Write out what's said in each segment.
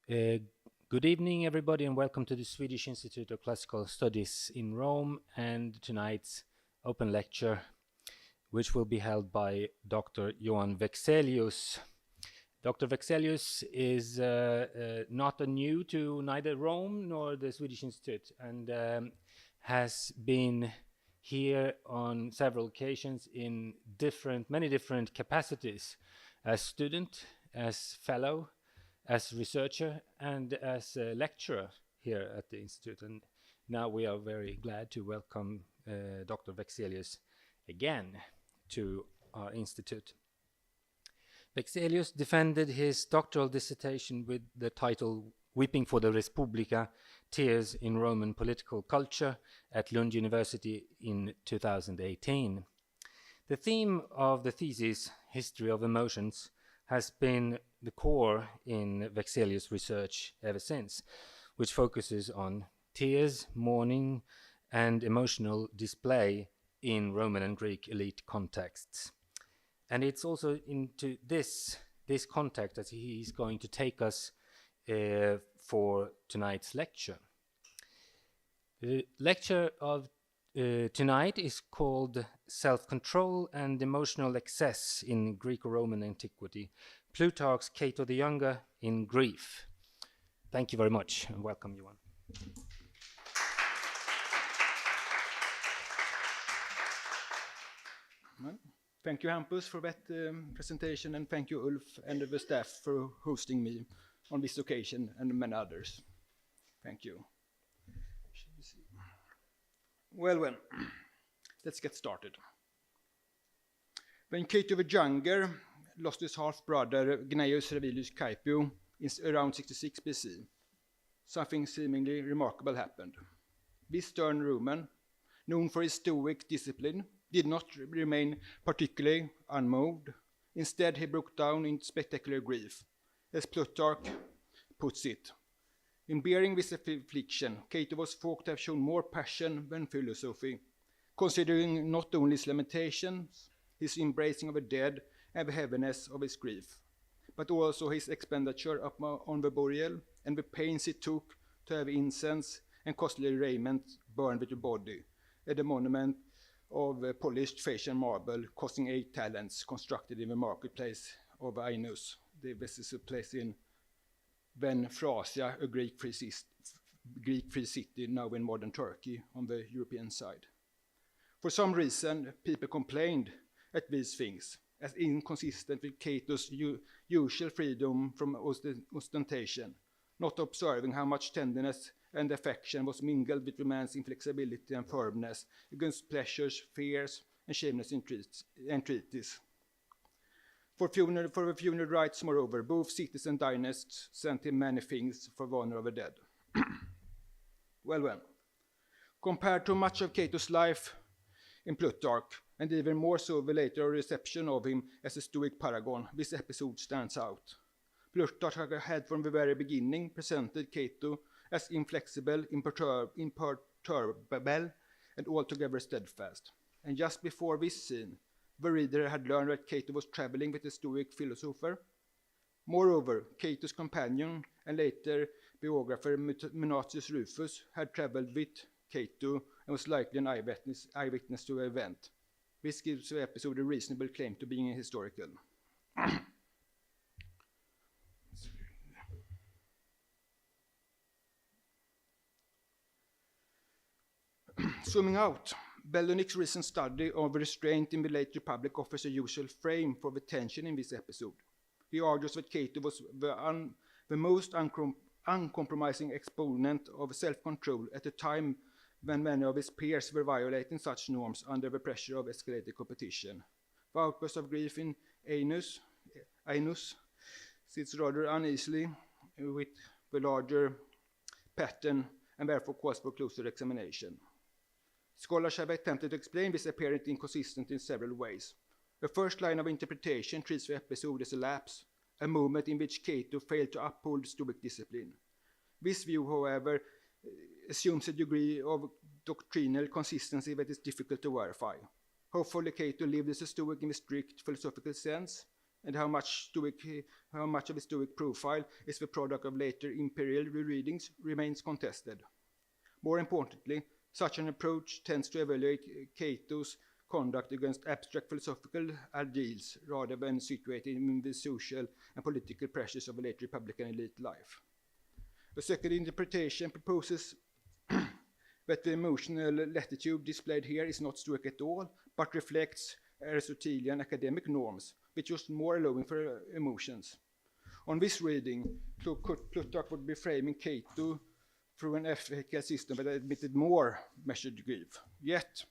Uh, Good evening, everybody, and welcome to the Swedish Institute of Classical Studies in Rome and tonight's open lecture, which will be held by Dr. Johan Vekselius. Dr. Vekselius is not new to neither Rome nor the Swedish Institute and has been here on several occasions in many different capacities, as student, as fellow, as researcher, and as a lecturer here at the Institute. And now we are very glad to welcome Dr. Vekselius again to our Institute. Vekselius defended his doctoral dissertation with the title Weeping for the Respublica, Tears in Roman Political Culture at Lund University in 2018. The theme of the thesis, History of Emotions, has been the core in Vekselius' research ever since, which focuses on tears, mourning, and emotional display in Roman and Greek elite contexts. And it's also into this context that he's going to take us for tonight's lecture. The lecture of tonight is called Self-Control and Emotional Excess in Graeco-Roman Antiquity, Plutarch's Cato the Younger in Grief. Thank you very much and welcome, Johan. Well, thank you, Hampus, for that presentation, and thank you, Ulf, and the staff for hosting me on this occasion and many others. Thank you. Well, let's get started. When Cato the Younger lost his half-brother Gnaeus Servilius Caepio in around 66 BC, something seemingly remarkable happened. This stern Roman, known for his Stoic discipline, did not remain particularly unmoved. Instead, he broke down in spectacular grief, as Plutarch puts it. In bearing this affliction, Cato was thought to have shown more passion than philosophy, considering not only his lamentations, his embracing of the dead, and the heaviness of his grief, but also his expenditure on the burial and the pains he took to have incense and costly raiment burned with the body at the monument of polished Thracian marble costing 8 talents, constructed in the marketplace of Aenus. This is a place in Thracia, a Greek free city now in modern Turkey on the European side. For some reason, people complained at these things as inconsistent with Cato's usual freedom from ostentation, not observing how much tenderness and affection was mingled with the man's inflexibility and firmness against pleasures, fears, and shameless entreaties. For the funeral rites, moreover, both cities and dynasts sent him many things for the honor of the dead. Well, compared to much of Cato's life in Plutarch, and even more so the later reception of him as a Stoic paragon, this episode stands out. Plutarch had from the very beginning presented Cato as inflexible, imperturbable, and altogether steadfast. And just before this scene, the reader had learned that Cato was traveling with a Stoic philosopher. Moreover, Cato's companion and later biographer Menoetius Rufus had traveled with Cato and was likely an eyewitness to the event. This gives the episode a reasonable claim to being historical. Zooming out, Bellonic's recent study of restraint in the late Republic offers a useful frame for the tension in this episode. He argues that Cato was the most uncompromising exponent of self-control at a time when many of his peers were violating such norms under the pressure of escalated competition. The outburst of grief in Aenus sits rather uneasily with the larger pattern and therefore calls for closer examination. Scholars have attempted to explain this apparent inconsistency in several ways. The first line of interpretation treats the episode as a lapse, a moment in which Cato failed to uphold Stoic discipline. This view, however, assumes a degree of doctrinal consistency that is difficult to verify. Hopefully, Cato lived as a Stoic in the strict philosophical sense, and how much of his Stoic profile is the product of later imperial rereadings remains contested. More importantly, such an approach tends to evaluate Cato's conduct against abstract philosophical ideals rather than situated in the social and political pressures of a late republican elite life. A second interpretation proposes that the emotional latitude displayed here is not Stoic at all, but reflects Aristotelian academic norms, which was more allowing for emotions. On this reading, Plutarch would be framing Cato through an ethical system that admitted more measured grief. Yet,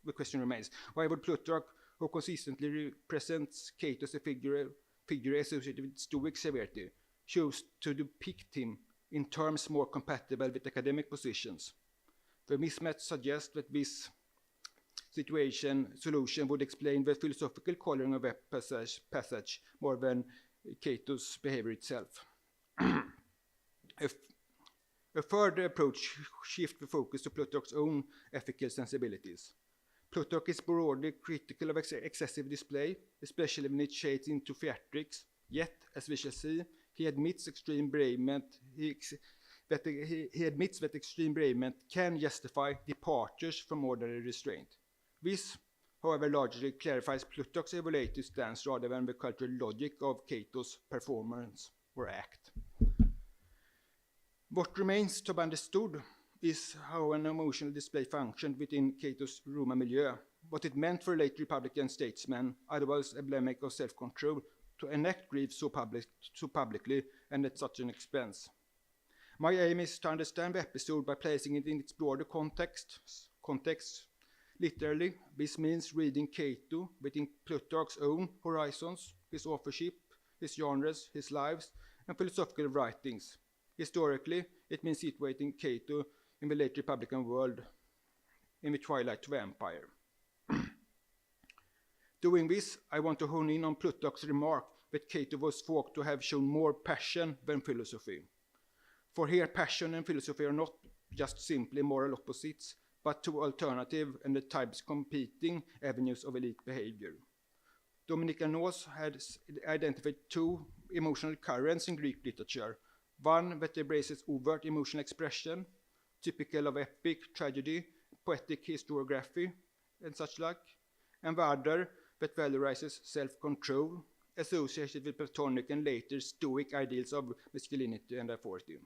the question remains, why would Plutarch, who consistently represents Cato as a figure associated with Stoic severity, choose to depict him in terms more compatible with academic positions? The mismatch suggests that this solution would explain the philosophical coloring of a passage more than Cato's behavior itself. A further approach shifts the focus to Plutarch's own ethical sensibilities. Plutarch is broadly critical of excessive display, especially when it shades into theatrics, yet, as we shall see, he admits extreme bereavement that extreme bereavement can justify departures from ordinary restraint. This, however, largely clarifies Plutarch's evaluative stance rather than the cultural logic of Cato's performance or act. What remains to be understood is how an emotional display functioned within Cato's Roman milieu, what it meant for late Republican statesmen, otherwise emblematic of self-control, to enact grief so publicly and at such an expense. My aim is to understand the episode by placing it in its broader context. Literally, this means reading Cato within Plutarch's own horizons, his authorship, his genres, his lives, and philosophical writings. Historically, it means situating Cato in the late Republican world, in the twilight of the empire. Doing this, I want to hone in on Plutarch's remark that Cato was thought to have shown more passion than philosophy. For here, passion and philosophy are not just simply moral opposites, but two alternative and at times competing avenues of elite behavior. Dominic Aenus had identified two emotional currents in Greek literature, one that embraces overt emotional expression, typical of epic tragedy, poetic historiography, and such like, and the other that valorizes self-control, associated with Platonic and later Stoic ideals of masculinity and authority.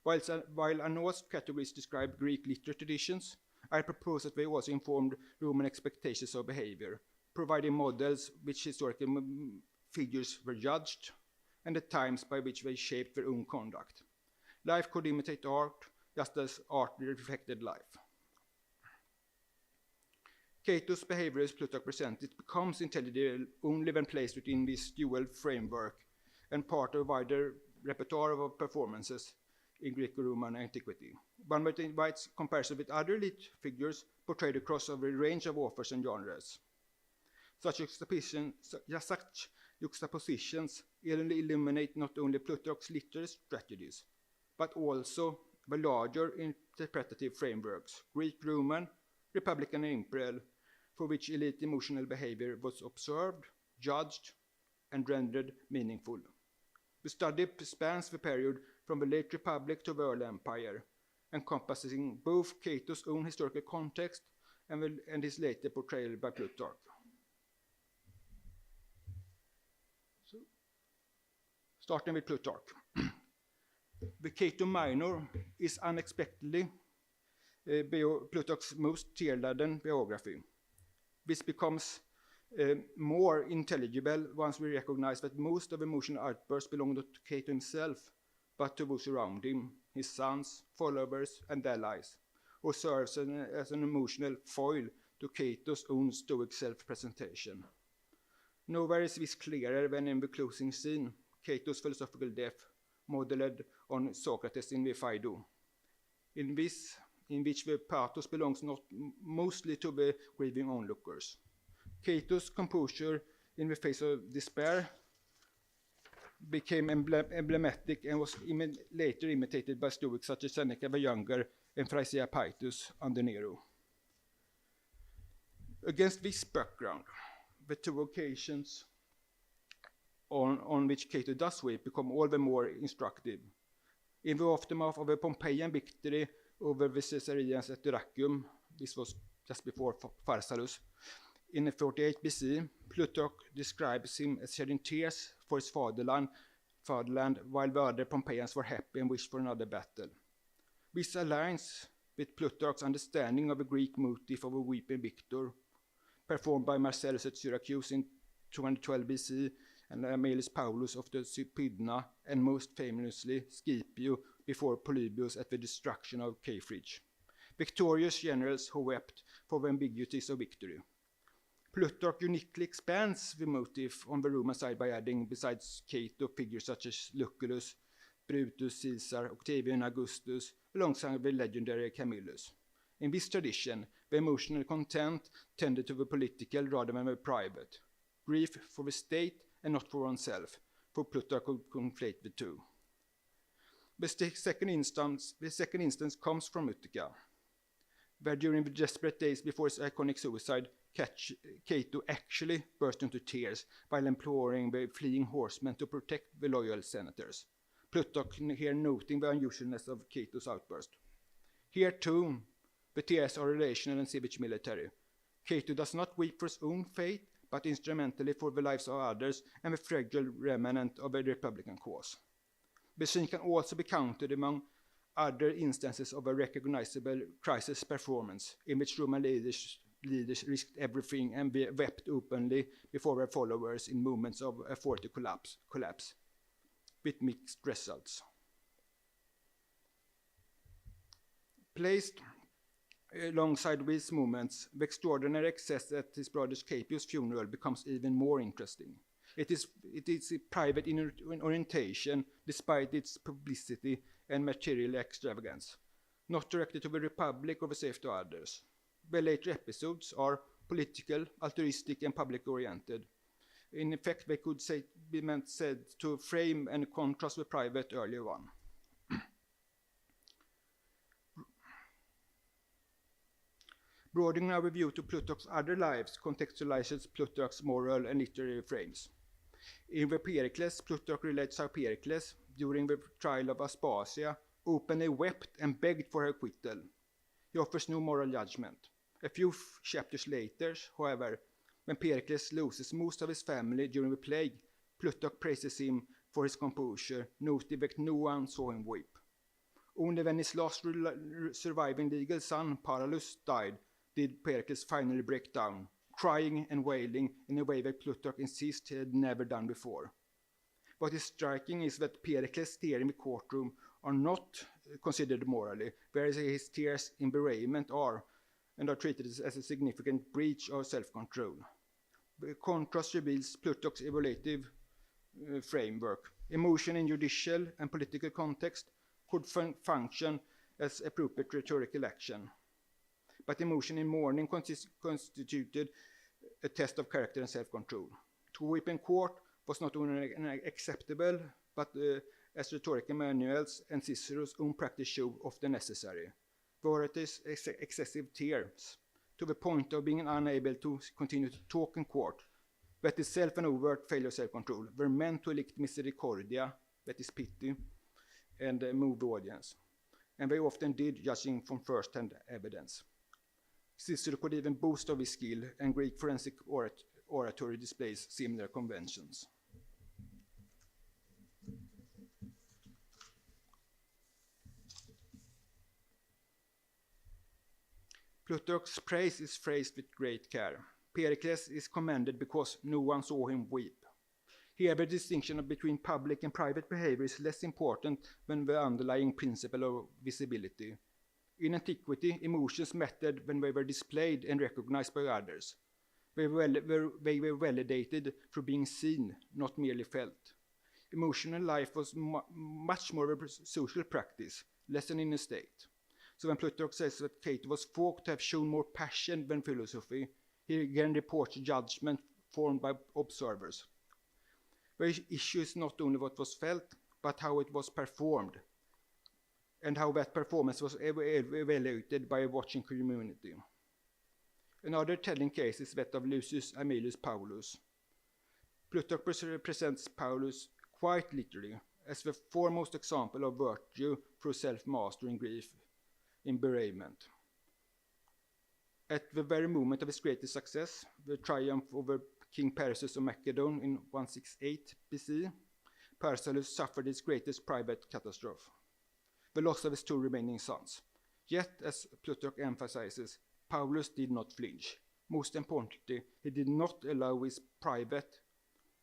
While Aenus' categories describe Greek literary traditions, I propose that they also informed Roman expectations of behavior, providing models which historical figures were judged, and the times by which they shaped their own conduct. Life could imitate art, just as art reflected life. Cato's behavior as Plutarch presented becomes intelligible only when placed within this dual framework and part of a wider repertoire of performances in Graeco-Roman antiquity. One that invites comparison with other elite figures portrayed across a range of authors and genres. Such juxtapositions illuminate not only Plutarch's literary strategies, but also the larger interpretative frameworks, Greek-Roman, Republican and Imperial, for which elite emotional behavior was observed, judged, and rendered meaningful. The study spans the period from the late Republic to the early Empire, encompassing both Cato's own historical context and his later portrayal by Plutarch. Starting with Plutarch. The Cato Minor is unexpectedly Plutarch's most tear-laden biography. This becomes more intelligible once we recognize that most of emotional outbursts belong not to Cato himself, but to those around him, his sons, followers, and allies, who serves as an emotional foil to Cato's own Stoic self-presentation. Nowhere is this clearer than in the closing scene, Cato's philosophical death, modeled on Socrates in the Phaedo, in which the pathos belongs not mostly to the grieving onlookers. Cato's composure in the face of despair became emblematic and was later imitated by Stoics such as Seneca the Younger and Caepio under Nero. Against this background, the two occasions on which Cato does weep become all the more instructive. In the aftermath of a Pompeian victory over the Caesareans at Dyrrhachium, this was just before Pharsalus, in 48 BC, Plutarch describes him as shedding tears for his fatherland, while the other Pompeians were happy and wished for another battle. This aligns with Plutarch's understanding of the Greek motif of a weeping victor, performed by Marcellus at Syracuse in 212 BC, and Aemilius Paulus of the Supidna, and most famously Caepio before Polybius at the destruction of Carthage. Victorious generals who wept for the ambiguities of victory. Plutarch uniquely expands the motif on the Roman side by adding, besides Cato, figures such as Lucullus, Brutus, Caesar, Octavian, Augustus, alongside the legendary Camillus. In this tradition, the emotional content tended to the political rather than the private. Grief for the state and not for oneself, for Plutarch could conflate the two. The second instance comes from Utica, where during the desperate days before his iconic suicide, Cato actually burst into tears while imploring the fleeing horsemen to protect the loyal senators. Plutarch here noting the unusualness of Cato's outburst. Here too, the tears are relational and civic military. Cato does not weep for his own fate, but instrumentally for the lives of others and the fragile remnant of a republican cause. The scene can also be counted among other instances of a recognizable crisis performance in which Roman leaders risked everything and wept openly before their followers in moments of authority collapse, with mixed results. Placed alongside these moments, the extraordinary excess at his brother Caepio's funeral becomes even more interesting. It is a private in orientation, despite its publicity and material extravagance, not directed to the Republic or the safety of others. The later episodes are political, altruistic, and public-oriented. In effect, they could be said to frame and contrast the private earlier one. Broadening our view to Plutarch's other lives contextualizes Plutarch's moral and literary frames. In the Pericles, Plutarch relates how Pericles, during the trial of Aspasia, openly wept and begged for her acquittal. He offers no moral judgment. A few chapters later, however, when Pericles loses most of his family during the plague, Plutarch praises him for his composure, noting that no one saw him weep. Only when his last surviving legal son, Paralus, died, did Pericles finally break down, crying and wailing in a way that Plutarch insists he had never done before. What is striking is that Pericles' tears in the courtroom are not considered morally, whereas his tears in bereavement are, and are treated as a significant breach of self-control. The contrast reveals Plutarch's evaluative framework. Emotion in judicial and political context could function as appropriate rhetorical action. But emotion in mourning constituted a test of character and self-control. To weep in court was not only acceptable, but as rhetorical manuals and Cicero's own practice show, often necessary. Veritas excessive tears, to the point of being unable to continue to talk in court, that is self and overt failure of self-control, were meant to elicit misericordia, that is pity, and move the audience. And they often did, judging from first-hand evidence. Cicero could even boast of his skill, and Greek forensic oratory displays similar conventions. Plutarch's praise is phrased with great care. Pericles is commended because no one saw him weep. Here the distinction between public and private behavior is less important than the underlying principle of visibility. In Antiquity, emotions mattered when they were displayed and recognized by others. They were validated through being seen, not merely felt. Emotional life was much more of a social practice, less than in a state. So when Plutarch says that Cato was thought to have shown more passion than philosophy, he again reports judgment formed by observers. The issue is not only what was felt, but how it was performed, and how that performance was evaluated by a watching community. Another telling case is that of Lucius Aemilius Paulus. Plutarch presents Paulus quite literally as the foremost example of virtue through self-mastery in grief, in bereavement. At the very moment of his greatest success, the triumph over King Perseus of Macedon in 168 BC, Perseus suffered his greatest private catastrophe, the loss of his two remaining sons. Yet, as Plutarch emphasizes, Paulus did not flinch. Most importantly, he did not allow his private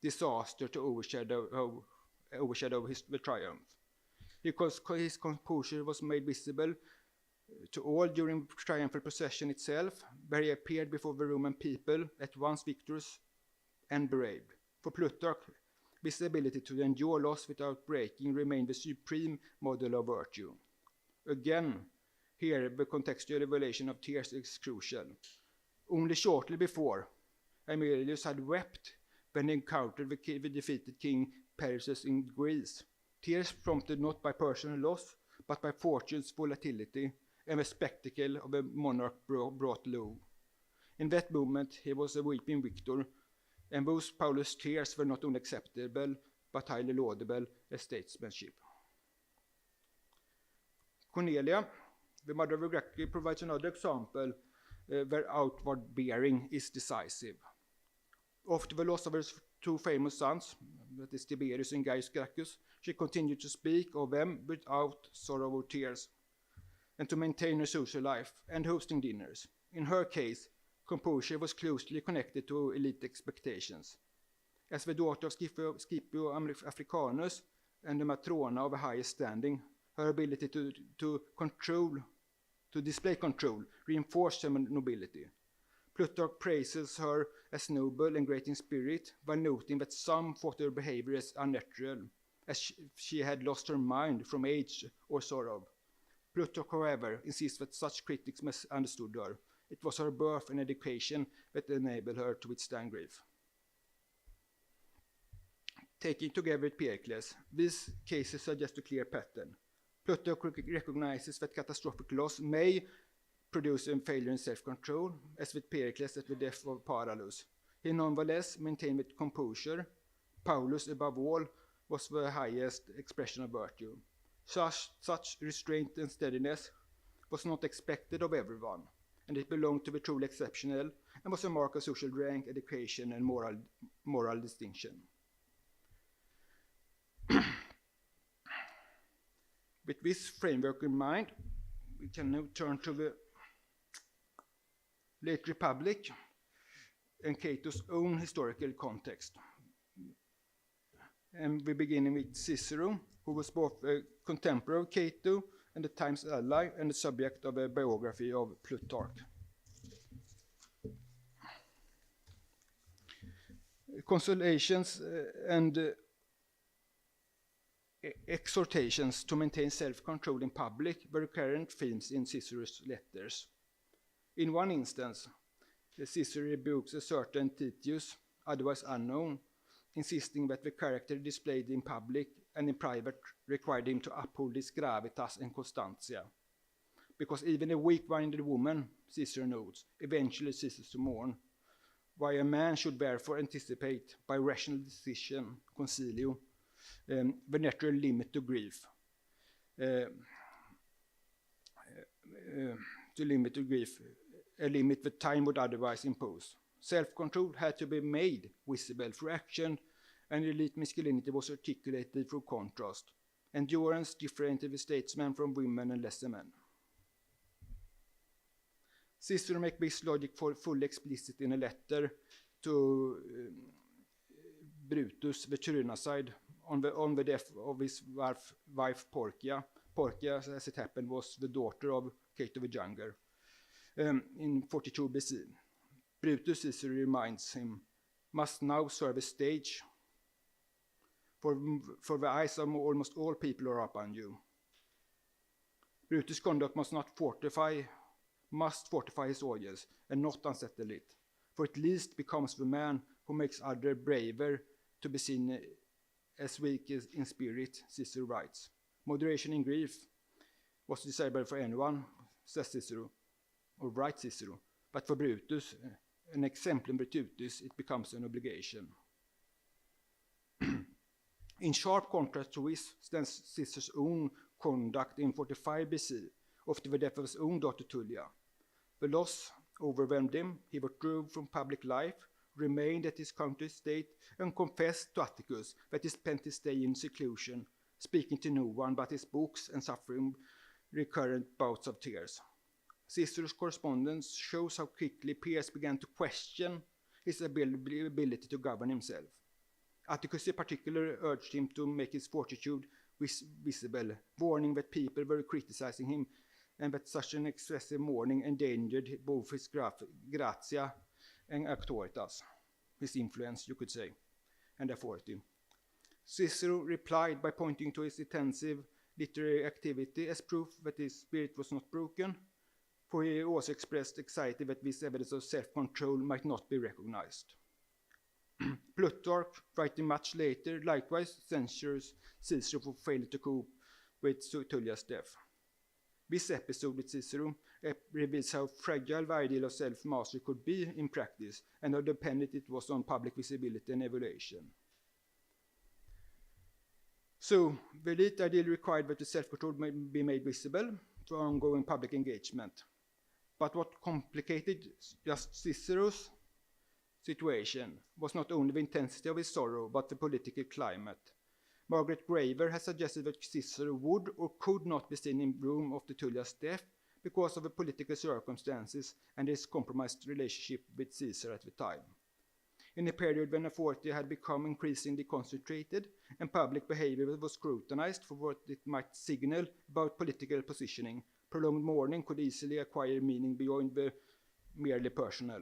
disaster to overshadow the triumph. Because his composure was made visible to all during the triumphal procession itself, where he appeared before the Roman people at once victorious and bereaved. For Plutarch, this ability to endure loss without breaking remained the supreme model of virtue. Again, here the contextual evaluation of tears is crucial. Only shortly before, Aemilius had wept when he encountered the defeated King Perseus in Greece. Tears prompted not by personal loss, but by fortune's volatility and the spectacle of a monarch brought low. In that moment, he was a weeping victor, and those Paulus' tears were not only acceptable, but highly laudable as statesmanship. Cornelia, the mother of Graeco, provides another example where outward bearing is decisive. After the loss of her two famous sons, that is Tiberius and Gaius Gracchus, she continued to speak of them without sorrow or tears, and to maintain her social life and hosting dinners. In her case, composure was closely connected to elite expectations. As the daughter of Caepio Africanus and the matrona of a highest standing, her ability to display control reinforced her nobility. Plutarch praises her as noble and great in spirit, while noting that some thought her behavior as unnatural, as she had lost her mind from age or sorrow. Plutarch, however, insists that such critics misunderstood her. It was her birth and education that enabled her to withstand grief. Taken together with Pericles, these cases suggest a clear pattern. Plutarch recognizes that catastrophic loss may produce a failure in self-control, as with Pericles at the death of Paralus. He nonetheless maintained with composure. Paulus, above all, was the highest expression of virtue. Such restraint and steadiness was not expected of everyone, and it belonged to the truly exceptional and was a mark of social rank, education, and moral distinction. With this framework in mind, we can now turn to the late Republic and Cato's own historical context. And we begin with Cicero, who was both a contemporary of Cato and the time's ally and the subject of a biography of Plutarch. Consolations and exhortations to maintain self-control in public were recurrent themes in Cicero's letters. In one instance, Cicero rebukes a certain Statius, otherwise unknown, insisting that the character displayed in public and in private required him to uphold his gravitas and constantia. Because even a weak-minded woman, Cicero notes, eventually ceases to mourn, while a man should therefore anticipate by rational decision, concilio, the natural limit to grief. A limit that time would otherwise impose. Self-control had to be made visible through action, and elite masculinity was articulated through contrast. Endurance differentiated the statesman from women and lesser men. Cicero makes this logic fully explicit in a letter to Brutus, the Tyrannocide, on the death of his wife Porcia. Porcia, as it happened, was the daughter of Cato the Younger. In 42 BC, Brutus, Cicero reminds him, must now serve a stage, for the eyes of almost all people are upon you. Brutus' conduct must fortify his audience and not unsettle it, for it least becomes the man who makes others braver to be seen as weak in spirit, Cicero writes. Moderation in grief was desirable for anyone, says Cicero, or writes Cicero, but for Brutus, an exemplar virtutis, it becomes an obligation. In sharp contrast to this stands Cicero's own conduct in 45 BC, after the death of his own daughter Tullia. The loss overwhelmed him, he withdrew from public life, remained at his country estate, and confessed to Atticus that he spent his day in seclusion, speaking to no one but his books and suffering recurrent bouts of tears. Cicero's correspondence shows how quickly peers began to question his ability to govern himself. Atticus in particular urged him to make his fortitude visible, warning that people were criticizing him and that such an excessive mourning endangered both his gratia and auctoritas, his influence, you could say, and authority. Cicero replied by pointing to his intensive literary activity as proof that his spirit was not broken, for he also expressed anxiety that this evidence of self-control might not be recognized. Plutarch, writing much later, likewise censures Cicero for failure to cope with Tullia's death. This episode with Cicero reveals how fragile the ideal of self-mastery could be in practice and how dependent it was on public visibility and evaluation. So, the elite ideal required that the self-control may be made visible through ongoing public engagement. But what complicated just Cicero's situation was not only the intensity of his sorrow, but the political climate. Margaret Graver has suggested that Cicero would or could not be seen in Rome after Tullia's death because of the political circumstances and his compromised relationship with Caesar at the time. In a period when authority had become increasingly concentrated and public behavior was scrutinized for what it might signal about political positioning, prolonged mourning could easily acquire meaning beyond the merely personal.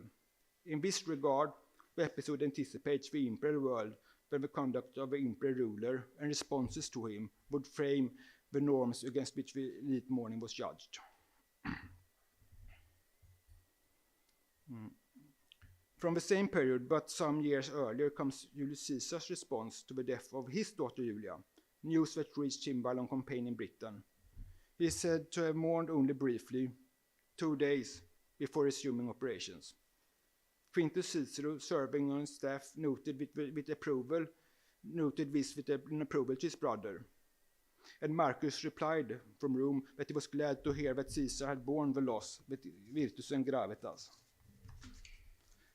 In this regard, the episode anticipates the imperial world where the conduct of the imperial ruler and responses to him would frame the norms against which the elite mourning was judged. From the same period, but some years earlier, comes Julius Caesar's response to the death of his daughter Julia, news that reached him while on campaign in Britain. He is said to have mourned only briefly, 2 days before resuming operations. Quintus Cicero, serving on his staff, noted this with approval to his brother. And Marcus replied from Rome that he was glad to hear that Caesar had borne the loss with virtus and gravitas.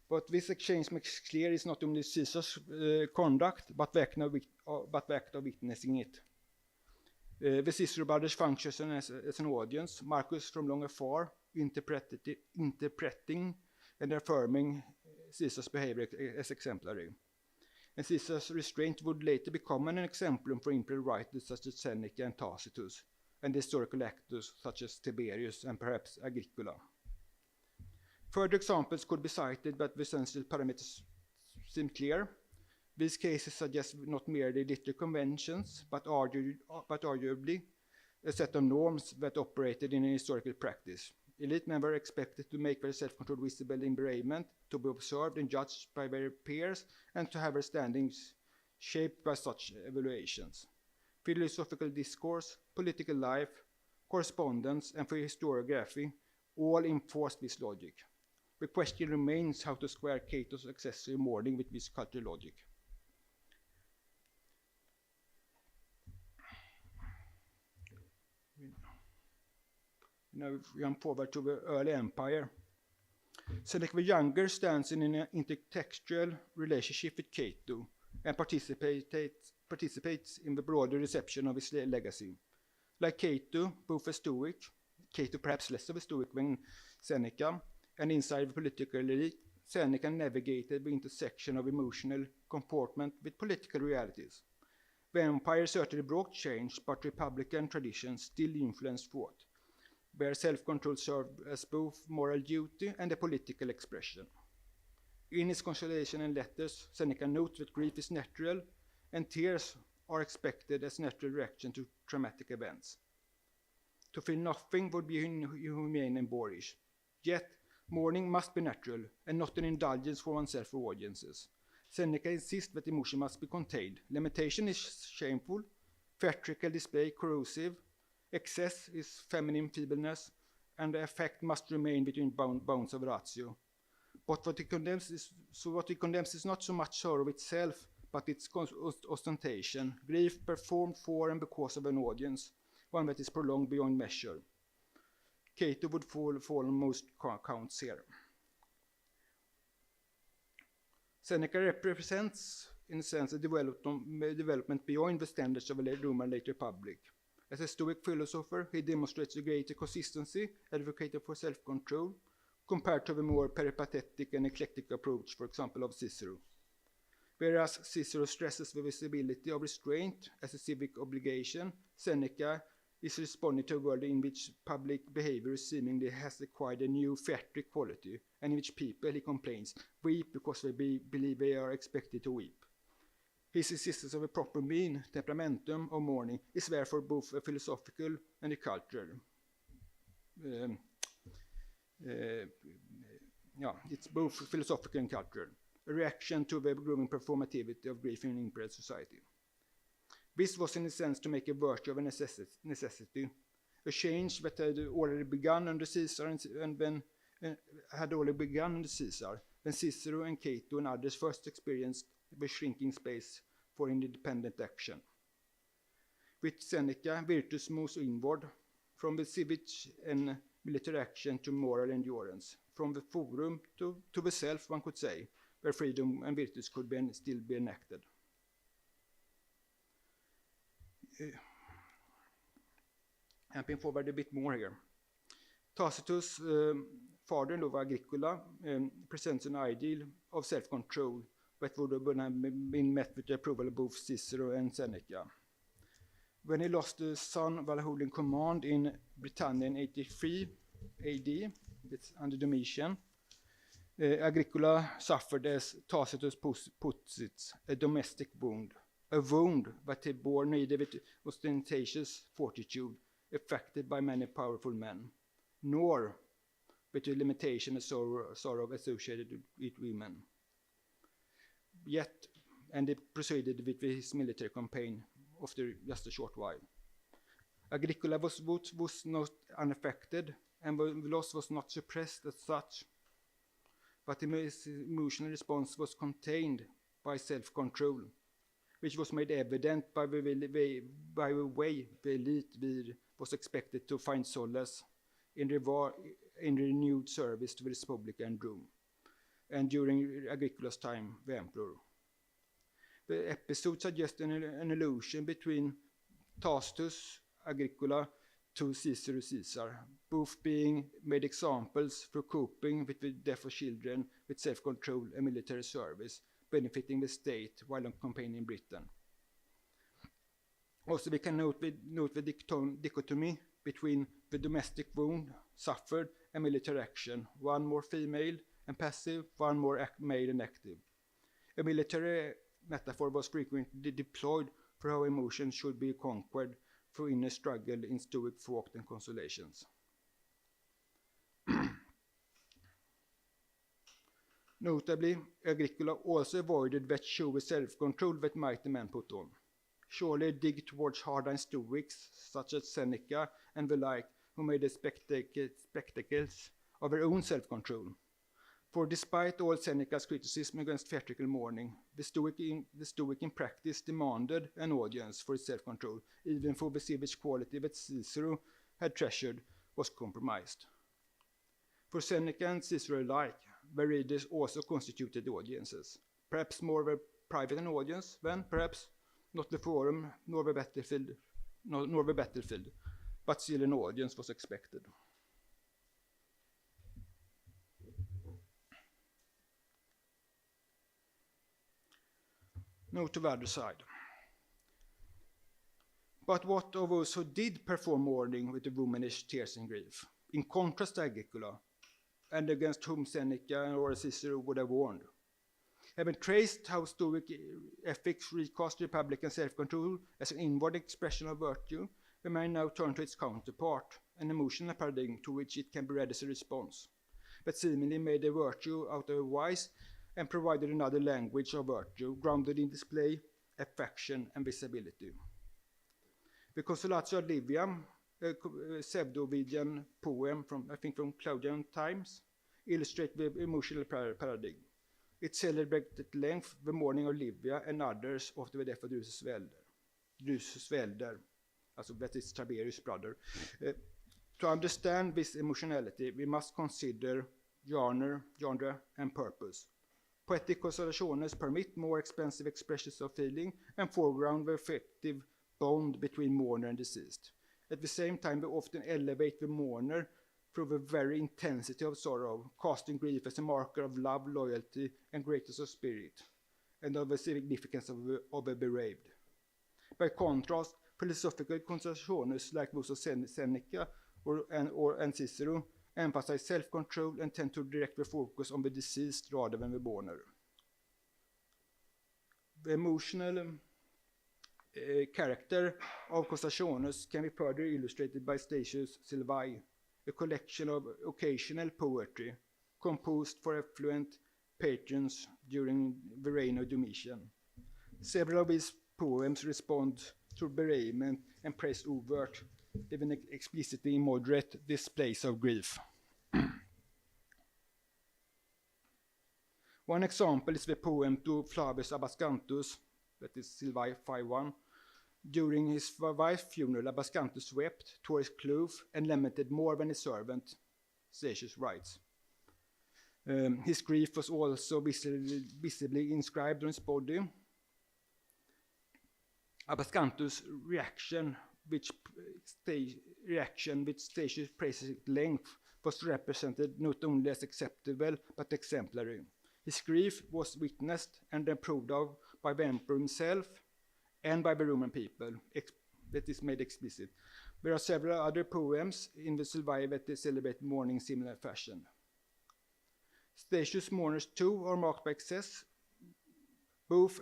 What this exchange makes clear is not only Caesar's conduct, but the act of witnessing it. The Cicero brothers function as an audience, Marcus from long afar, interpreting and affirming Caesar's behavior as exemplary. And Caesar's restraint would later become an exemplar for imperial writers such as Seneca and Tacitus, and historical actors such as Tiberius and perhaps Agricola. Further examples could be cited, but the essential parameters seem clear. These cases suggest not merely literary conventions, but arguably a set of norms that operated in a historical practice. Elite men were expected to make their self-control visible in bereavement, to be observed and judged by their peers, and to have their standings shaped by such evaluations. Philosophical discourse, political life, correspondence, and historiography all enforced this logic. The question remains how to square Cato's excessive mourning with this cultural logic. Now we jump forward to the early empire. Seneca the Younger stands in an intertextual relationship with Cato and participates in the broader reception of his legacy. Like Cato, both a Stoic, Cato perhaps less of a Stoic than Seneca, and inside the political elite, Seneca navigated the intersection of emotional comportment with political realities. The empire certainly brought change, but republican traditions still influenced thought, where self-control served as both moral duty and a political expression. In his consolation and letters, Seneca notes that grief is natural, and tears are expected as natural reaction to traumatic events. To feel nothing would be inhumane and boorish. Yet, mourning must be natural, and not an indulgence for oneself or audiences. Seneca insists that emotion must be contained. Limitation is shameful, theatrical display corrosive, excess is feminine feebleness, and the effect must remain between bounds of ratio. But what he condemns is not so much sorrow itself, but its ostentation, grief performed for and because of an audience, one that is prolonged beyond measure. Cato would fall on most counts here. Seneca represents, in a sense, a development beyond the standards of a Roman late republic. As a Stoic philosopher, he demonstrates a greater consistency, advocating for self-control, compared to the more peripatetic and eclectic approach, for example, of Cicero. Whereas Cicero stresses the visibility of restraint as a civic obligation, Seneca is responding to a world in which public behaviour seemingly has acquired a new theatric quality, and in which people, he complains, weep because they believe they are expected to weep. His insistence of a proper mean, temperamentum of mourning, is therefore both a philosophical and a cultural. It's both philosophical and cultural, a reaction to the growing performativity of grief in imperial society. This was in a sense to make a virtue of a necessity, a change that had already begun under Caesar when Cicero and Cato and others first experienced the shrinking space for independent action. With Seneca, virtues moves inward, from the civic and military action to moral endurance, from the forum to the self, one could say, where freedom and virtues could still be enacted. Jumping forward a bit more here. Tacitus, father-in-law of Agricola, presents an ideal of self-control that would have been met with the approval of both Cicero and Seneca. When he lost a son while holding command in Britannia in 83 AD, it's under Domitian, Agricola suffered, as Tacitus puts it, a domestic wound, a wound that he bore neither with ostentatious fortitude, affected by many powerful men, nor with the limitation and sorrow associated with women. Yet, and he proceeded with his military campaign after just a short while. Agricola was not unaffected, and the loss was not suppressed as such, but his emotional response was contained by self-control, which was made evident by the way the elite was expected to find solace in renewed service to the Republic and Rome, and during Agricola's time, the emperor. The episode suggests an allusion between Tacitus, Agricola, to Caesar, both being made examples for coping with the death of children with self-control and military service, benefiting the state while on campaign in Britain. Also, we can note the dichotomy between the domestic wound suffered and military action, one more female and passive, one more male and active. A military metaphor was frequently deployed for how emotions should be conquered through inner struggle in Stoic thought and consolations. Notably, Agricola also avoided that showy self-control that mighty men put on. Surely dig towards hardline Stoics, such as Seneca and the like, who made the spectacles of their own self-control. For despite all Seneca's criticism against theatrical mourning, the Stoic in practice demanded an audience for its self-control, even for the civic quality that Cicero had treasured was compromised. For Seneca and Cicero alike, the readers also constituted audiences, perhaps more of a private an audience than, perhaps, not the forum nor the battlefield, but still an audience was expected. Now to the other side. But what of those who did perform mourning with the womanish tears and grief, in contrast to Agricola, and against whom Seneca or Cicero would have warned? Having traced how Stoic ethics recast republican self-control as an inward expression of virtue, we may now turn to its counterpart, an emotional paradigm to which it can be read as a response, but seemingly made a virtue out of a vice and provided another language of virtue, grounded in display, affection, and visibility. The Consolatio ad Liviam, a pseudo-Ovidian poem from Claudian times, illustrates the emotional paradigm. It celebrated at length the mourning of Livia and others after the death of Drusus Velder, also that is Tiberius' brother. To understand this emotionality, we must consider genre and purpose. Poetic consolations permit more expensive expressions of feeling and foreground the effective bond between mourner and deceased. At the same time, they often elevate the mourner through the very intensity of sorrow, casting grief as a marker of love, loyalty, and greatness of spirit, and of the significance of the bereaved. By contrast, philosophical consolations like those of Seneca and Cicero emphasize self-control and tend to direct the focus on the deceased rather than the mourner. The emotional character of consolations can be further illustrated by Statius Silvae, a collection of occasional poetry composed for affluent patrons during the reign of Domitian. Several of these poems respond to bereavement and praise overt, even explicitly immoderate displays of grief. One example is the poem to Flavius Abascantus, that is Silvae 5.1. During his wife's funeral, Abascantus wept, tore his clothes, and lamented more than his servant, Statius writes. His grief was also visibly inscribed on his body. Abascantus' reaction, which Statius praises at length, was represented not only as acceptable but exemplary. His grief was witnessed and approved of by the emperor himself and by the Roman people. That is made explicit. There are several other poems in the Silvae that celebrate mourning in similar fashion. Statius' mourners too are marked by excess, both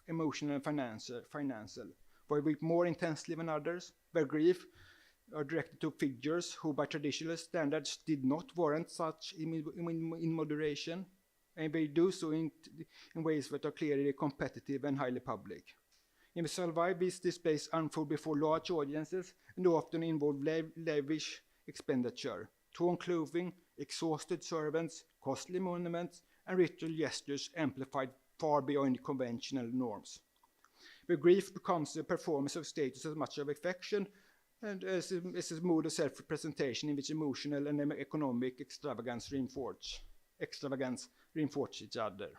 emotional and financial. They weep more intensely than others. Their grief are directed to figures who by traditional standards did not warrant such immoderation, and they do so in ways that are clearly competitive and highly public. In the Silvae, these displays unfold before large audiences and often involve lavish expenditure, torn clothing, exhausted servants, costly monuments, and ritual gestures amplified far beyond conventional norms. The grief becomes a performance of status as much of affection and as a mode of self-representation in which emotional and economic extravagance reinforce each other.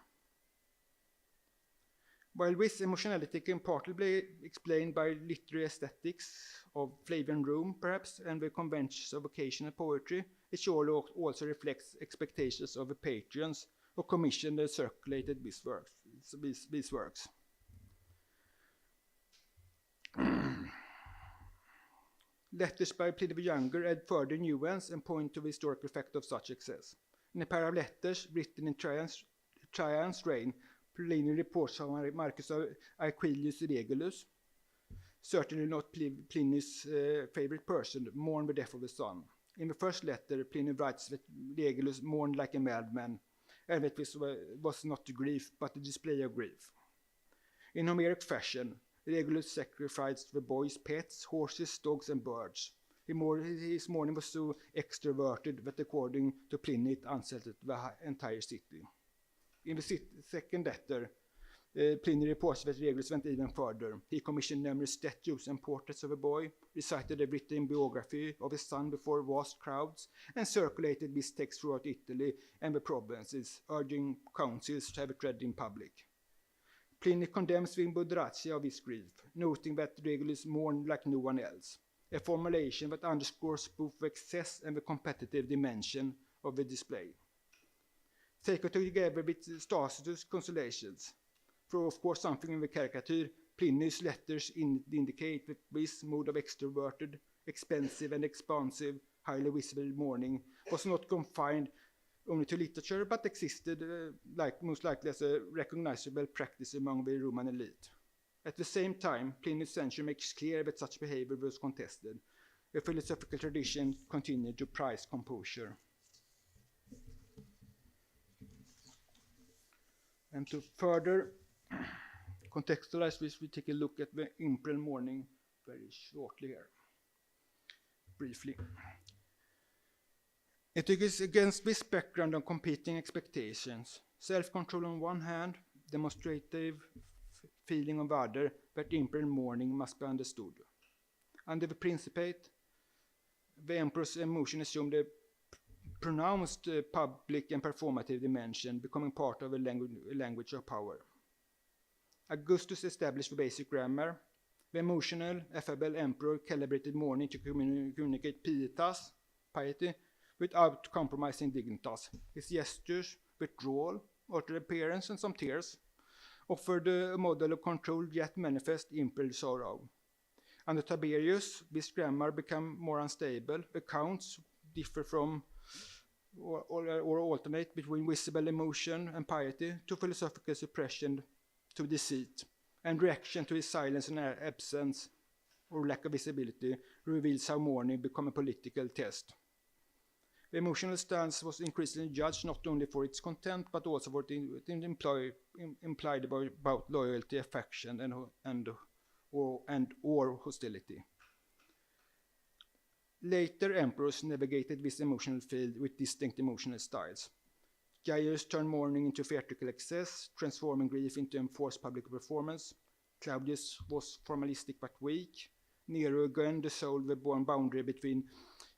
While this emotionality can partly be explained by literary aesthetics of Flavian Rome, perhaps, and the conventions of occasional poetry, it surely also reflects expectations of the patrons who commissioned and circulated these works. Letters by Pliny the Younger add further nuance and point to the historical effect of such excess. In a pair of letters written in Trajan's reign, Pliny reports how Marcus Aurelius Regulus, certainly not Pliny's favorite person, mourned the death of his son. In the first letter, Pliny writes that Regulus mourned like a madman, and that this was not a grief, but a display of grief. In Homeric fashion, Regulus sacrificed the boy's pets, horses, dogs, and birds. His mourning was so extroverted that, according to Pliny, it unsettled the entire city. In the second letter, Pliny reports that Regulus went even further. He commissioned numerous statues and portraits of the boy, recited a written biography of his son before vast crowds, and circulated this text throughout Italy and the provinces, urging councils to have it read in public. Pliny condemns the immoderation of his grief, noting that Regulus mourned like no one else, a formulation that underscores both the excess and the competitive dimension of the display. Taken together with Tacitus' consolations, for of course something in the caricature, Pliny's letters indicate that this mode of extroverted, expensive and expansive, highly visible mourning was not confined only to literature, but existed most likely as a recognizable practice among the Roman elite. At the same time, Pliny's censure makes clear that such behavior was contested. The philosophical tradition continued to prize composure. And to further contextualize this, we take a look at the imperial mourning very shortly here, briefly. It is against this background of competing expectations, self-control on one hand, demonstrative feeling on the other, that imperial mourning must be understood. Under the Principate, the emperor's emotion assumed a pronounced public and performative dimension, becoming part of a language of power. Augustus established the basic grammar. The emotional, affable emperor calibrated mourning to communicate pietas, piety, without compromising dignitas. His gestures, withdrawal, outer appearance, and some tears offered a model of controlled yet manifest imperial sorrow. Under Tiberius, this grammar became more unstable. Accounts differ from or alternate between visible emotion and piety to philosophical suppression to deceit, and reaction to his silence and absence or lack of visibility reveals how mourning became a political test. The emotional stance was increasingly judged not only for its content but also for it implied about loyalty, affection, or hostility. Later emperors navigated this emotional field with distinct emotional styles. Gaius turned mourning into theatrical excess, transforming grief into enforced public performance. Claudius was formalistic but weak. Nero again dissolved the boundary between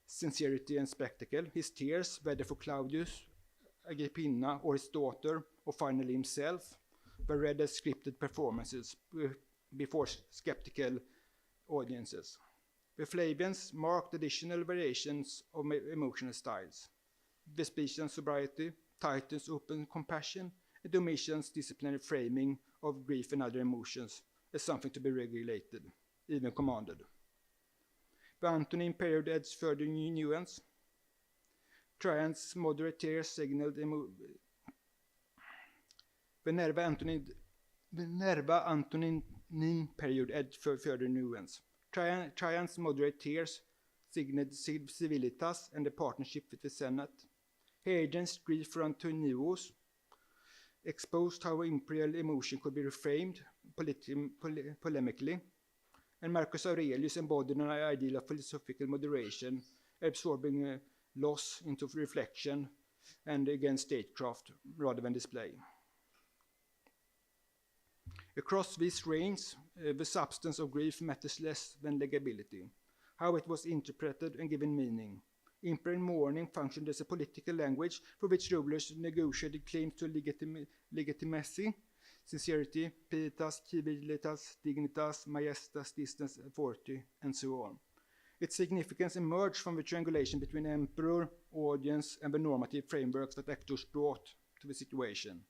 sincerity and spectacle. His tears, whether for Claudius, Agrippina, or his daughter, or finally himself, were read as scripted performances before skeptical audiences. The Flavians marked additional variations of emotional styles. Vespasian's sobriety, Titus' open compassion, and Domitian's disciplinary framing of grief and other emotions as something to be regulated, even commanded. The Antonine period adds further nuance. Trajan's moderate tears signaled the Nerva Antonine period adds further nuance. Trajan's moderate tears signaled civilitas and the partnership with the Senate. Hadrian's grief for Antonius exposed how imperial emotion could be reframed polemically, and Marcus Aurelius embodied an ideal of philosophical moderation, absorbing loss into reflection and against statecraft rather than display. Across these reigns, the substance of grief matters less than legibility, how it was interpreted and given meaning. Imperial mourning functioned as a political language for which rulers negotiated claims to legitimacy, sincerity, pietas, civilitas, dignitas, majestas, distance, authority, and so on. Its significance emerged from the triangulation between emperor, audience, and the normative frameworks that actors brought to the situation.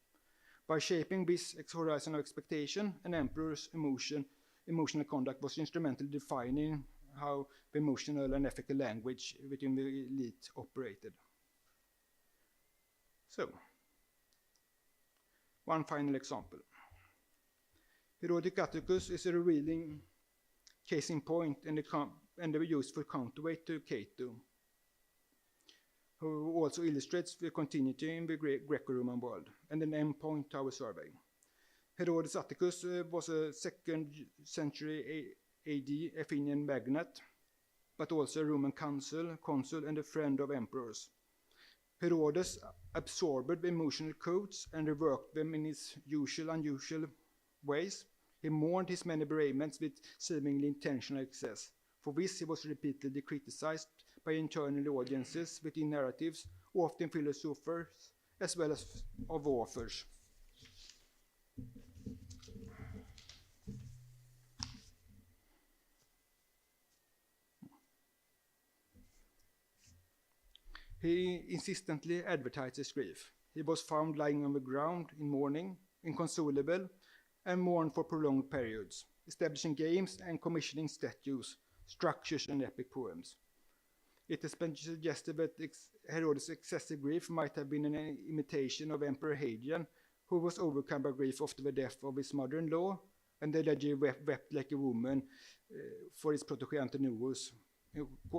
By shaping this horizon of expectation, an emperor's emotional conduct was instrumental in defining how the emotional and ethical language within the elite operated. So, one final example. Herodes Atticus is a revealing case in point and a useful counterweight to Cato, who also illustrates the continuity in the Greco-Roman world and an endpoint to our survey. Herodes Atticus was a 2nd century AD Athenian magnate, but also a Roman consul, and a friend of emperors. Herodes absorbed the emotional codes and reworked them in his unusual ways. He mourned his many bereavements with seemingly intentional excess. For this he was repeatedly criticized by internal audiences within narratives, often philosophers, as well as of authors. He insistently advertised his grief. He was found lying on the ground in mourning, inconsolable, and mourned for prolonged periods, establishing games and commissioning statues, structures, and epic poems. It has been suggested that Herodes' excessive grief might have been an imitation of Emperor Hadrian, who was overcome by grief after the death of his mother-in-law, and allegedly wept like a woman for his protege Antonius,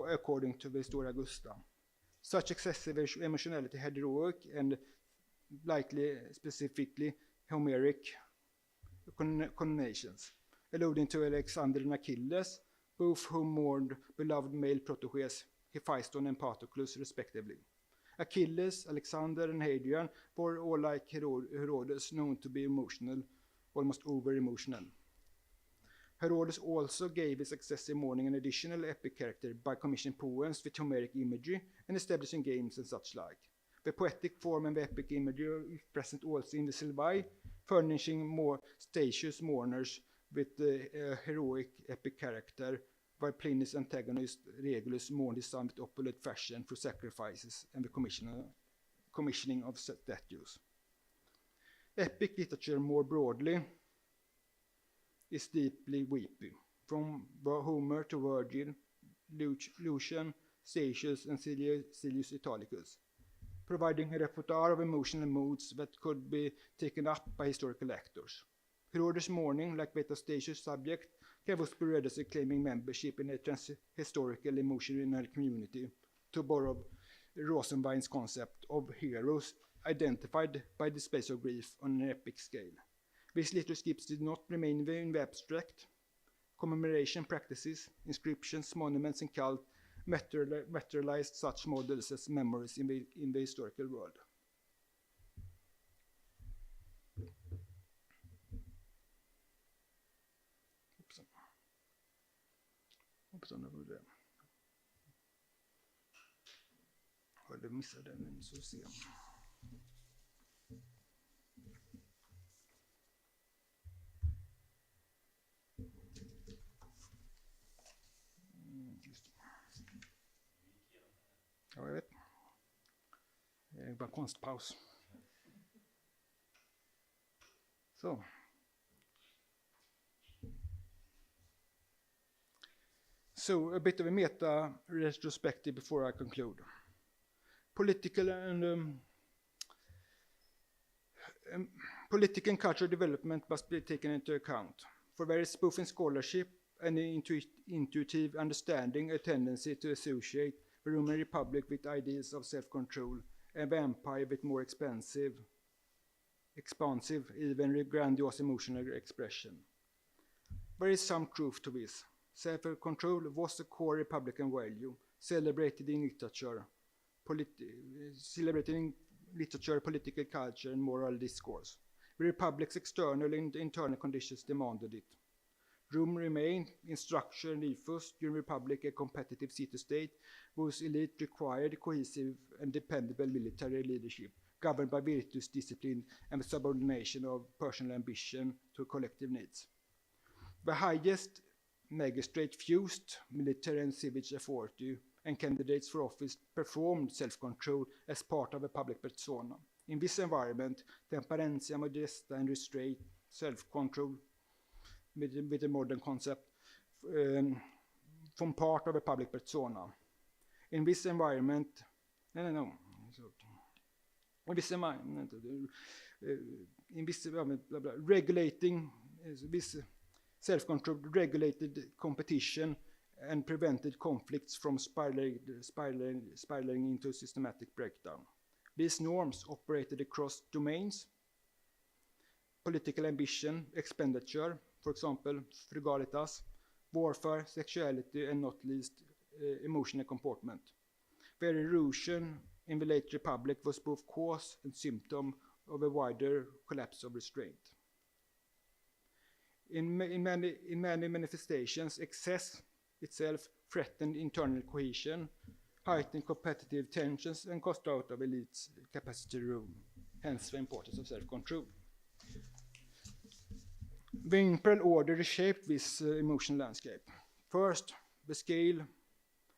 according to the Historia Augusta. Such excessive emotionality had heroic and likely specifically Homeric connotations, alluding to Alexander and Achilles, both whom mourned beloved male proteges Hephaestion and Patroclus respectively. Achilles, Alexander, and Hadrian were all like Herodes, known to be emotional, almost over-emotional. Herodes also gave his successive mourning an additional epic character by commissioning poems with Homeric imagery and establishing games and such like. The poetic form and the epic imagery are present also in the Silvae, furnishing more Statius mourners with the heroic epic character, while Pliny's antagonist Regulus mourned his son with opulent fashion through sacrifices and the commissioning of statues. Epic literature more broadly is deeply weepy, from Homer to Virgil, Lucian, Statius, and Silius Italicus, providing a repertoire of emotional moods that could be taken up by historical actors. Herodes' mourning, like that of Statius' subject, can thus be read as a claiming membership in a trans-historical emotional community, to borrow Rosenwein's concept of heroes identified by displays of grief on an epic scale. These little skips did not remain in the abstract. Commemoration practices, inscriptions, monuments, and cult materialized such models as memories in the historical world. Hoppsan över det. Eller missade den, så ser jag. Ja, jag vet. Det är bara konstpaus. Så. So, a bit of a meta retrospective before I conclude. Political and cultural development must be taken into account. For there is both in scholarship and in intuitive understanding a tendency to associate the Roman Republic with ideas of self-control and the empire with more expansive, even grandiose emotional expression. There is some truth to this. Self-control was a core republican value, celebrated in literature, political culture, and moral discourse. The republic's external and internal conditions demanded it. Rome remained, in structure and ethos, during the Republic a competitive city-state whose elite required cohesive and dependable military leadership, governed by virtuous discipline and the subordination of personal ambition to collective needs. The highest magistrate fused military and civil authority, and candidates for office performed self-control as part of a public persona. In this environment, temperantia modesta and restraint, self-control, with a modern concept, from part of a public persona. In this environment, regulating this self-control regulated competition and prevented conflicts from spiraling into systematic breakdown. These norms operated across domains: political ambition, expenditure, for example, frugalitas, warfare, sexuality, and not least emotional comportment. Their erosion in the late Republic was both cause and symptom of a wider collapse of restraint. In many manifestations, excess itself threatened internal cohesion, heightened competitive tensions, and cost out of elites' capacity to rule, hence the importance of self-control. The imperial order reshaped this emotional landscape. First, the scale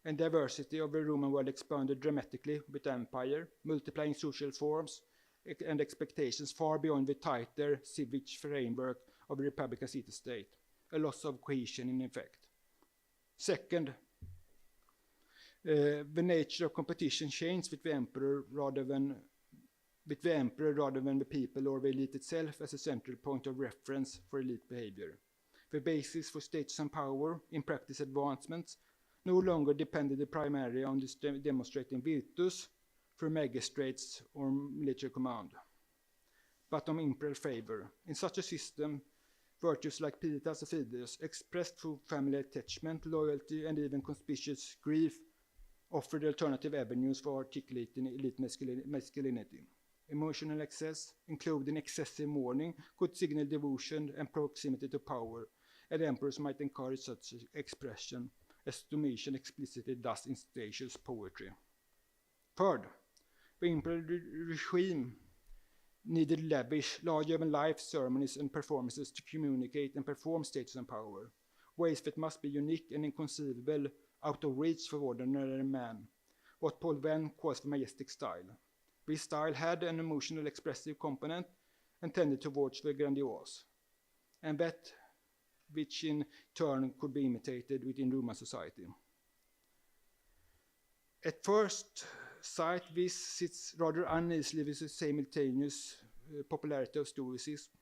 and diversity of the Roman world expanded dramatically with empire, multiplying social forms and expectations far beyond the tighter civic framework of the republican city-state, a loss of cohesion in effect. Second, the nature of competition changed with the emperor rather than the people or the elite itself as a central point of reference for elite behavior. The basis for status and power in practice advancements no longer depended primarily on demonstrating virtus through magistrates or military command, but on imperial favor. In such a system, virtues like pietas and fides, expressed through family attachment, loyalty, and even conspicuous grief, offered alternative avenues for articulating elite masculinity. Emotional excess, including excessive mourning, could signal devotion and proximity to power, and emperors might encourage such expression, as Domitian explicitly does in Statius' poetry. Third, the imperial regime needed lavish, larger-than-life ceremonies and performances to communicate and perform status and power, ways that must be unique and inconceivable, out of reach for ordinary man, what Paul Venn calls the majestic style. This style had an emotional expressive component and tended towards the grandiose, and that which in turn could be imitated within Roman society. At first sight, this sits rather uneasily with the simultaneous popularity of Stoicism.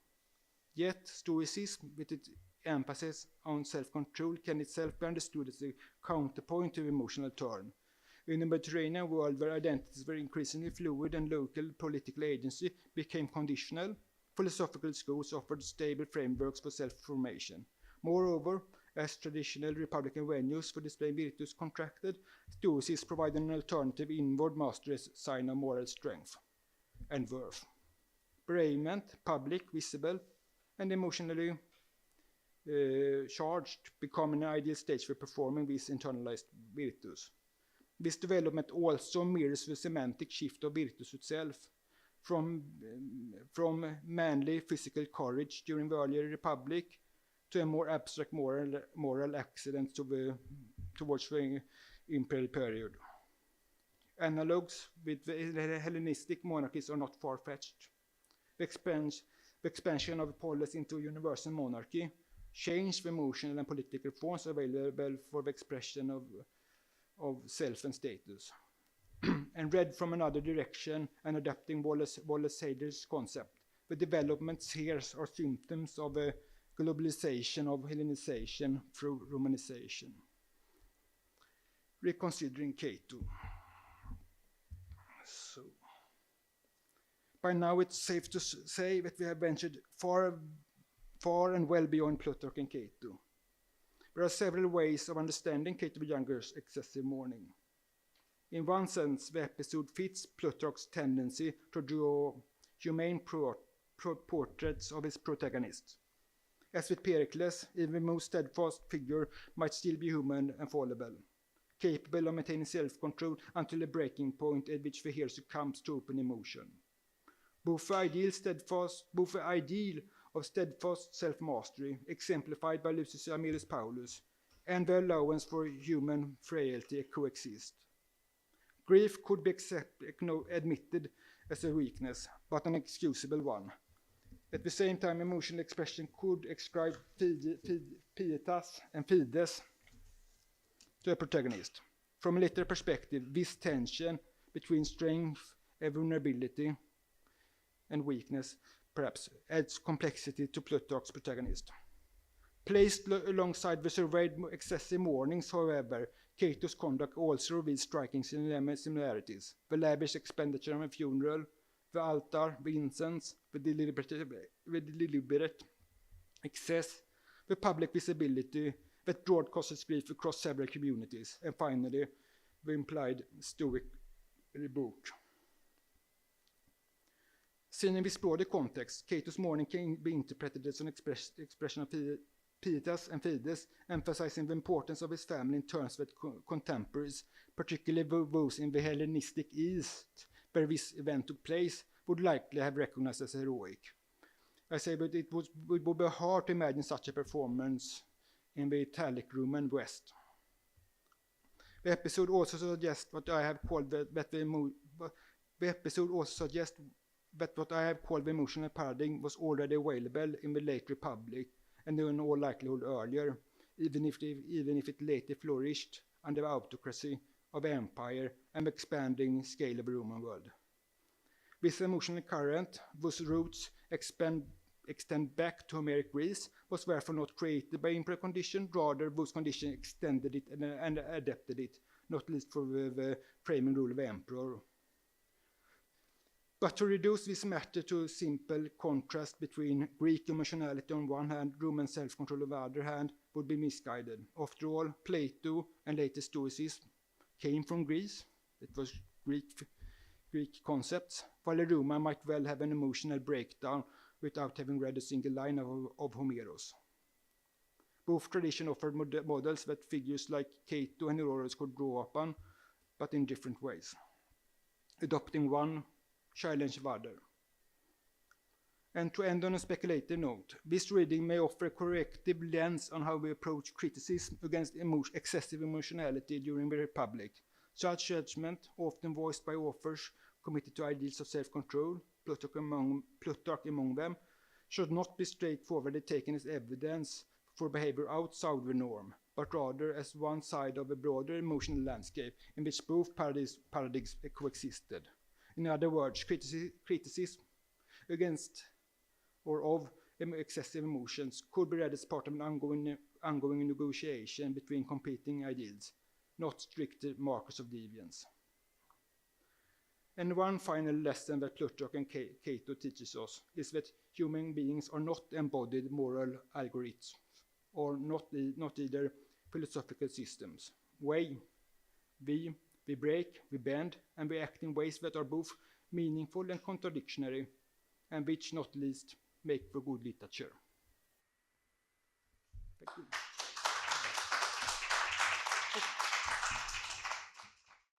Yet Stoicism, with its emphasis on self-control, can itself be understood as a counterpoint to the emotional turn. In the Mediterranean world, where identities were increasingly fluid and local political agency became conditional, philosophical schools offered stable frameworks for self-formation. Moreover, as traditional republican venues for displaying virtues contracted, Stoicism provided an alternative inward mastery as a sign of moral strength and worth. Bereavement, public, visible, and emotionally charged, become an ideal stage for performing these internalized virtues. This development also mirrors the semantic shift of virtus itself, from manly physical courage during the earlier republic to a more abstract moral accident towards the imperial period. Analogues with the Hellenistic monarchies are not far-fetched. The expansion of polis into a universal monarchy changed the emotional and political forms available for the expression of self and status. And read from another direction and adapting Wallace Seder's concept, the developments here are symptoms of a globalization of Hellenization through Romanization. Reconsidering Cato. So, by now it's safe to say that we have ventured far and well beyond Plutarch and Cato. There are several ways of understanding Cato the Younger's excessive mourning. In one sense, the episode fits Plutarch's tendency to draw humane portraits of his protagonists. As with Pericles, even the most steadfast figure might still be human and fallible, capable of maintaining self-control until a breaking point at which the hero succumbs to open emotion. Both the ideal of steadfast self-mastery, exemplified by Lucius Aemilius Paulus, and the allowance for human frailty coexist. Grief could be admitted as a weakness, but an excusable one. At the same time, emotional expression could ascribe pietas and fides to a protagonist. From a literal perspective, this tension between strength and vulnerability and weakness perhaps adds complexity to Plutarch's protagonist. Placed alongside the surveyed excessive mournings, however, Cato's conduct also reveals striking similarities. The lavish expenditure on a funeral, the altar, the incense, the deliberate excess, the public visibility that broadcasts grief across several communities, and finally, the implied Stoic rebuke. Seen in this broader context, Cato's mourning can be interpreted as an expression of pietas and fides, emphasizing the importance of his family in terms that contemporaries, particularly those in the Hellenistic East, where this event took place, would likely have recognized as heroic. I say that it would be hard to imagine such a performance in the Italic Roman West. The episode also suggests what I have called the emotional paradigm was already available in the late Republic, and in all likelihood earlier, even if it later flourished under the autocracy of the empire and the expanding scale of the Roman world. This emotional current, whose roots extend back to Homeric Greece, was therefore not created by imperial condition, rather those conditions extended it and adapted it, not least for the framing rule of the emperor. But to reduce this matter to a simple contrast between Greek emotionality on one hand, Roman self-control on the other hand, would be misguided. After all, Plato and later Stoicism came from Greece. It was Greek concepts, while a Roman might well have an emotional breakdown without having read a single line of Homerus. Both traditions offered models that figures like Cato and Herodes could draw upon, but in different ways. Adopting one challenged the other. And to end on a speculative note, this reading may offer a corrective lens on how we approach criticism against excessive emotionality during the Republic. Such judgment, often voiced by authors committed to ideals of self-control, Plutarch among them, should not be straightforwardly taken as evidence for behavior outside the norm, but rather as one side of a broader emotional landscape in which both paradigms coexisted. In other words, criticism against or of excessive emotions could be read as part of an ongoing negotiation between competing ideals, not stricter markers of deviance. And one final lesson that Plutarch and Cato teaches us is that human beings are not embodied moral algorithms, or not either philosophical systems. We break, we bend, and we act in ways that are both meaningful and contradictory, and which not least make for good literature. Thank you.